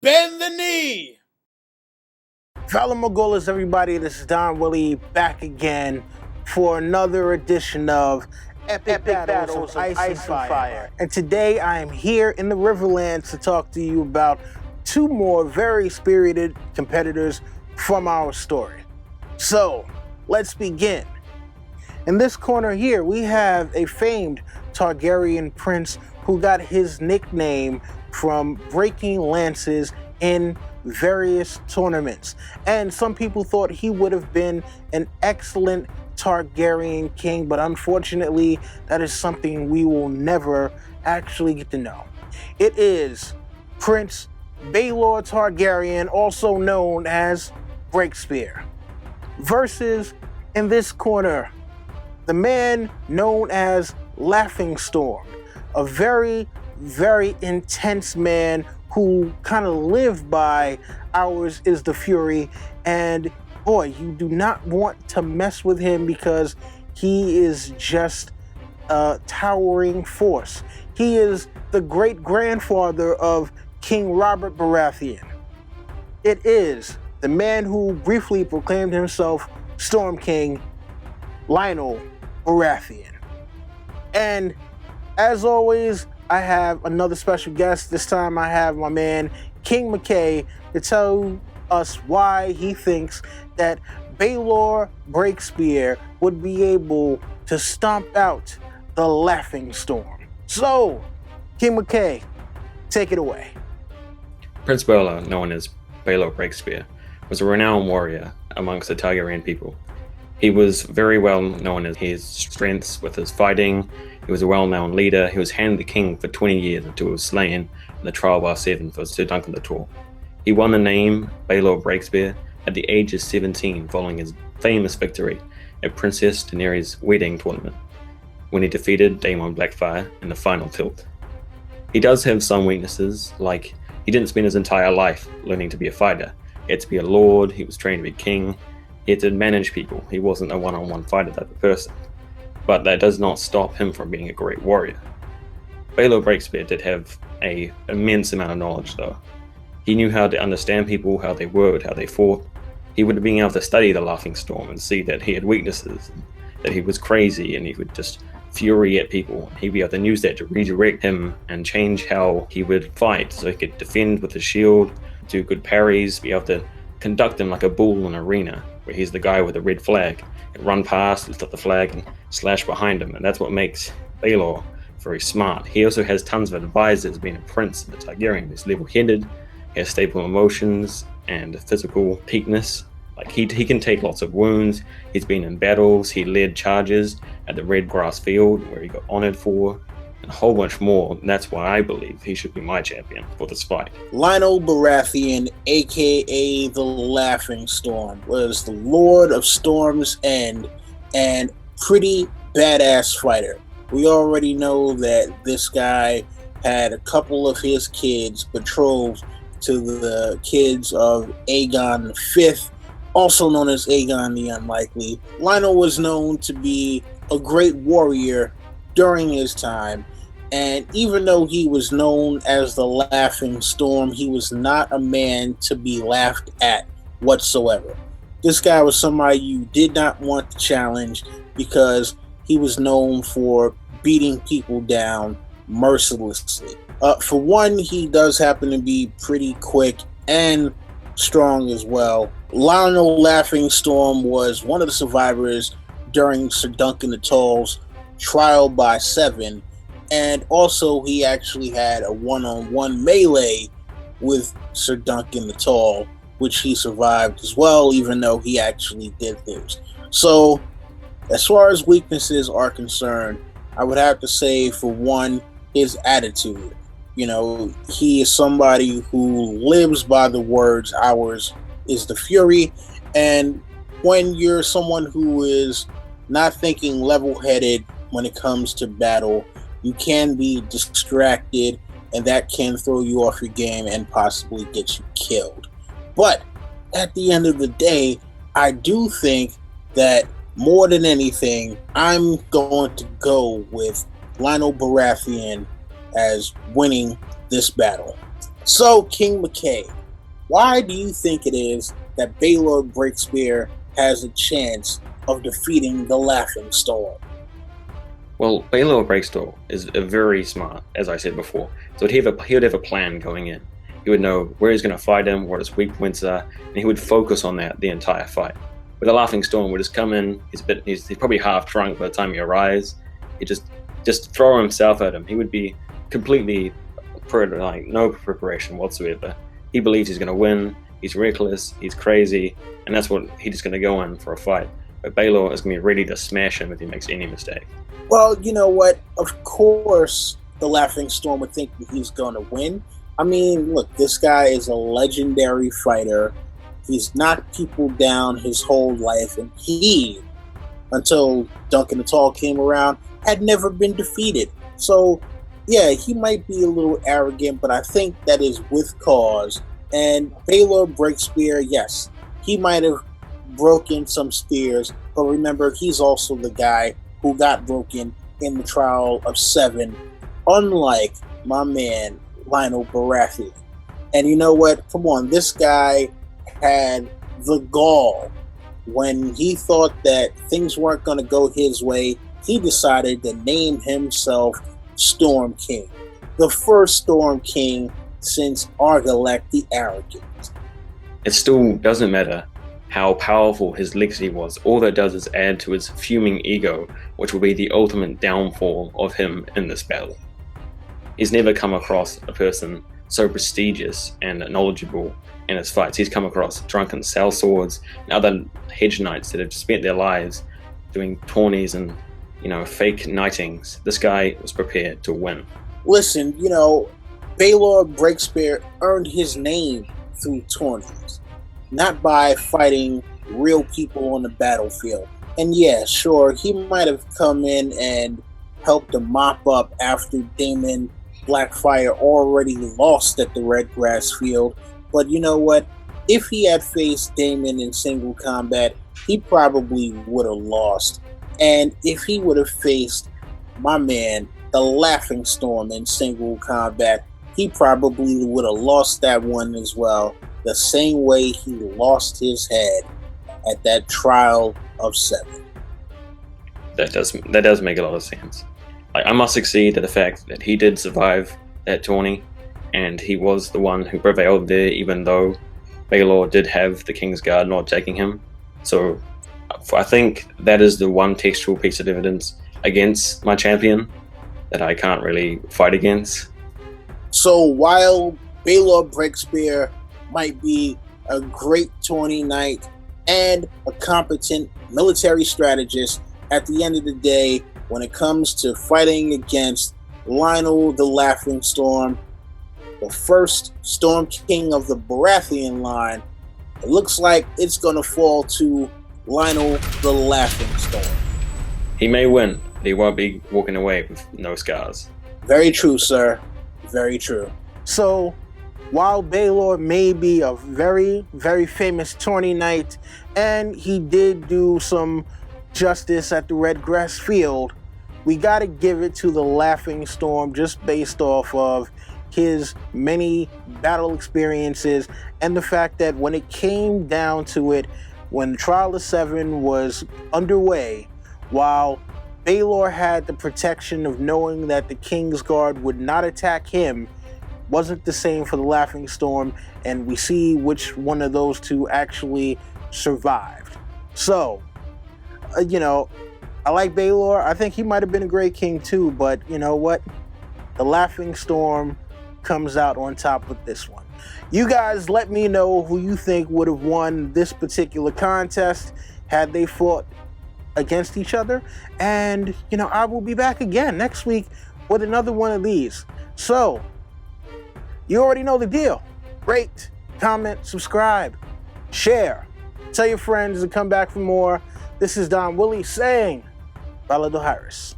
Bend the knee! Fellow Mogulas, everybody, this is Don Willie back again for another edition of Epic Battles of Ice and Fire. And today I am here in the Riverlands to talk to you about two more very spirited competitors from our story. So, let's begin. In this corner here, we have a famed Targaryen prince who got his nickname from breaking lances in various tournaments. And some people thought he would have been an excellent Targaryen king, but unfortunately, that is something we will never actually get to know. It is Prince Baelor Targaryen, also known as Breakspear, versus, in this corner, the man known as Laughing Storm, a very, very intense man who kind of lived by ours is the fury, and boy, you do not want to mess with him because he is just a towering force. He is the great-grandfather of King Robert Baratheon. It is the man who briefly proclaimed himself Storm King, Lyonel Baratheon. And as always, I have another special guest. This time I have my man, King McKay, to tell us why he thinks that Baelor Breakspear would be able to stomp out the Laughing Storm. So, King McKay, take it away. Prince Baelor, known as Baelor Breakspear, was a renowned warrior amongst the Targaryen people. He was very well known as his strengths with his fighting. He was a well-known leader. He was hand the king for 20 years until he was slain in the trial by 7 for Sir Duncan the Tall. He won the name Baelor Breakspear at the age of 17 following his famous victory at Princess Daenerys' wedding tournament, when he defeated Daemon Blackfyre in the final tilt. He does have some weaknesses, like he didn't spend his entire life learning to be a fighter. He had to be a lord, he was trained to be king, he had to manage people. He wasn't a one-on-one fighter type of person. But that does not stop him from being a great warrior. Baelor Breakspear did have an immense amount of knowledge though. He knew how to understand people, how they worked, how they fought. He would have been able to study the Laughing Storm and see that he had weaknesses, and that he was crazy and he would just fury at people. He'd be able to use that to redirect him and change how he would fight, so he could defend with his shield, do good parries, be able to conduct him like a bull in an arena, where he's the guy with the red flag, and run past, lift up the flag, and slash behind him. And that's what makes Baelor very smart. He also has tons of advisors, being a prince in the Targaryen. He's level-headed, he has stable emotions and physical peakness. Like he can take lots of wounds. He's been in battles. He led charges at the Red Grass Field, where he got honored for, and a whole bunch more. And that's why I believe he should be my champion for this fight. Lyonel Baratheon, aka the Laughing Storm, was the Lord of Storm's End and pretty badass fighter. We already know that this guy had a couple of his kids betrothed to the kids of Aegon V, also known as Aegon the Unlikely. Lyonel was known to be a great warrior during his time, and even though he was known as the Laughing Storm, he was not a man to be laughed at whatsoever. This guy was somebody you did not want to challenge because he was known for beating people down mercilessly. For one, he does happen to be pretty quick and strong as well. Lyonel Laughing Storm was one of the survivors during Sir Duncan the Tall's trial by 7, and also he actually had a one-on-one melee with Sir Duncan the Tall, which he survived as well, even though he actually did lose. So, as far as weaknesses are concerned, I would have to say, for one, his attitude. You know, he is somebody who lives by the words, ours is the fury, and when you're someone who is not thinking level-headed when it comes to battle, you can be distracted, and that can throw you off your game and possibly get you killed. But at the end of the day, I do think that more than anything, I'm going to go with Lyonel Baratheon as winning this battle. So, King McKay, why do you think it is that Baelor Breakspear has a chance of defeating the Laughing Storm? Well, Baelor Breakspear is very smart, as I said before. So he would have a plan going in. He would know where he's going to fight him, what his weak points are, and he would focus on that the entire fight. But the Laughing Storm would just come in. He's probably half drunk by the time he arrives. He just throw himself at him. He would be completely no preparation whatsoever. He believes he's going to win. He's reckless. He's crazy, and that's what he's just going to go in for a fight. But Baelor is going to be ready to smash him if he makes any mistake. Well, you know what? Of course, the Laughing Storm would think that he's going to win. I mean, look, this guy is a legendary fighter. He's knocked people down his whole life, and he, until Duncan the Tall came around, had never been defeated. So, yeah, he might be a little arrogant, but I think that is with cause. And Baelor Breakspear, yes, he might have broken some spears, but remember, he's also the guy who got broken in the Trial of 7, unlike my man, Lyonel Baratheon. And you know what? Come on, this guy had the gall. When he thought that things weren't going to go his way, he decided to name himself Storm King. The first Storm King since Argalek the Arrogant. It still doesn't matter how powerful his legacy was. All that does is add to his fuming ego, which will be the ultimate downfall of him in this battle. He's never come across a person so prestigious and knowledgeable in his fights. He's come across drunken sellswords and other hedge knights that have spent their lives doing tourneys and, fake knightings. This guy was prepared to win. Listen, Baelor Breakspear earned his name through tourneys, not by fighting real people on the battlefield. And yeah, sure, he might have come in and helped to mop up after Daemon Blackfire already lost at the Red Grass Field. But you know what? If he had faced Daemon in single combat, he probably would have lost. And if he would have faced my man, the Laughing Storm, in single combat, he probably would have lost that one as well, the same way he lost his head at that Trial of 7. That does make a lot of sense. I must succeed to the fact that he did survive that tourney, and he was the one who prevailed there, even though Baelor did have the King's Guard not taking him. So I think that is the one textual piece of evidence against my champion that I can't really fight against. So while Baelor Breakspear might be a great tourney knight and a competent military strategist, at the end of the day, when it comes to fighting against Lyonel the Laughing Storm, the first Storm King of the Baratheon line, it looks like it's going to fall to Lyonel the Laughing Storm. He may win, but he won't be walking away with no scars. Very true, sir. Very true. So, while Baelor may be a very, very famous tourney knight, and he did do some justice at the Red Grass Field, we gotta give it to the Laughing Storm just based off of his many battle experiences and the fact that when it came down to it, when the Trial of 7 was underway, while Baelor had the protection of knowing that the King's Guard would not attack him, wasn't the same for the Laughing Storm, and we see which one of those two actually survived. So, I like Baelor. I think he might have been a great king too, but you know what? The Laughing Storm comes out on top with this one. You guys let me know who you think would have won this particular contest had they fought against each other. And, I will be back again next week with another one of these. So, you already know the deal. Rate, comment, subscribe, share. Tell your friends to come back for more. This is Don Willie saying, Baelor Breakspear.